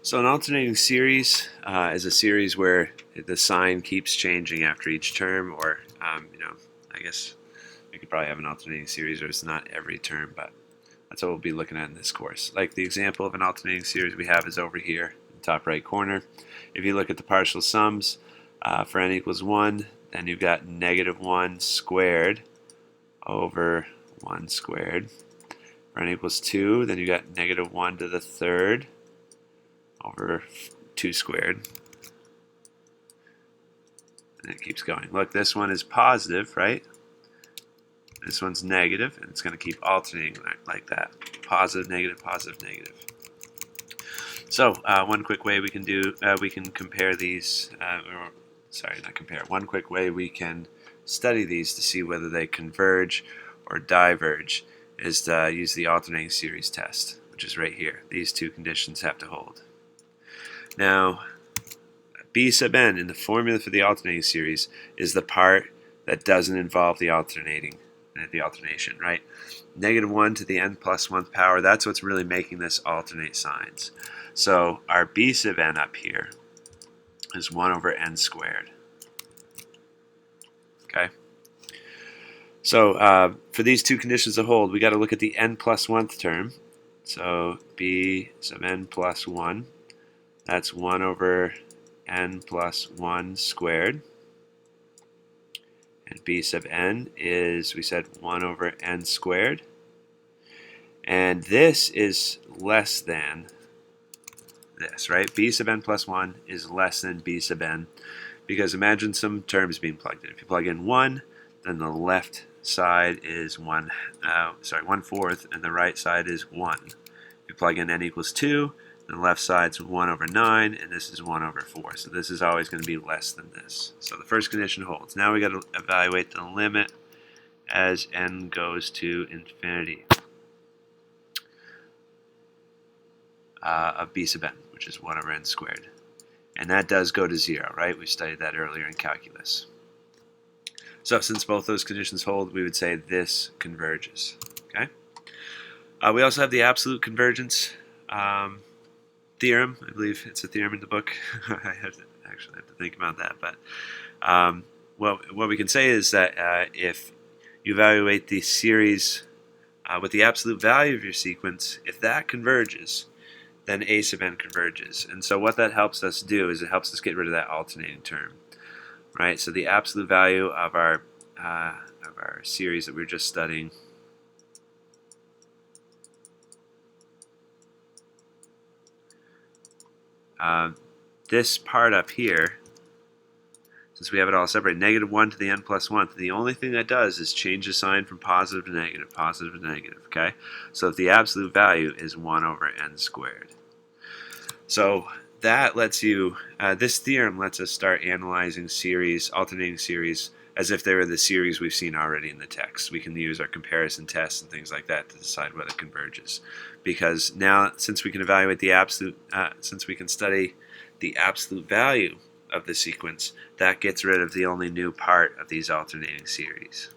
So an alternating series is a series where the sign keeps changing after each term, or I guess we could probably have an alternating series where it's not every term, but that's what we'll be looking at in this course. Like the example of an alternating series we have is over here in the top right corner. If you look at the partial sums for n equals 1, then you've got negative 1 squared over 1 squared. For n equals 2, then you've got negative 1 to the third over 2 squared. And it keeps going. Look, this one is positive, right? This one's negative, and it's going to keep alternating like that. Positive, negative, positive, negative. So one quick way we can compare these, not compare. One quick way we can study these to see whether they converge or diverge is to use the alternating series test, which is right here. These two conditions have to hold. Now, B sub n in the formula for the alternating series is the part that doesn't involve the alternation, right? Negative 1 to the n plus 1th power, that's what's really making this alternate signs. So our B sub n up here is 1 over n squared. Okay? So for these two conditions to hold, we got to look at the n plus 1th term. So B sub n plus 1, that's 1 over n plus 1 squared. And B sub n is, we said, 1 over n squared. And this is less than this, right? B sub n plus 1 is less than B sub n, because imagine some terms being plugged in. If you plug in 1, then the left side is 1/4, and the right side is 1. If you plug in n equals 2, the left side's 1 over 9, and this is 1 over 4. So this is always going to be less than this. So the first condition holds. Now we got to evaluate the limit as n goes to infinity of B sub n, which is 1 over n squared. And that does go to 0, right? We studied that earlier in calculus. So since both those conditions hold, we would say this converges. Okay. We also have the absolute convergence theorem. I believe it's a theorem in the book. I actually have to think about that. But what we can say is that if you evaluate the series with the absolute value of your sequence, if that converges, then A sub n converges. And so what that helps us do is it helps us get rid of that alternating term, right? So the absolute value of our series that we were just studying this part up here, since we have it all separate, negative 1 to the n plus 1, the only thing that does is change the sign from positive to negative, okay? So if the absolute value is 1 over n squared. So that lets you, this theorem lets us start analyzing alternating series, as if they were the series we've seen already in the text. We can use our comparison tests and things like that to decide whether it converges. Because now, since we can evaluate the since we can study the absolute value of the sequence, that gets rid of the only new part of these alternating series.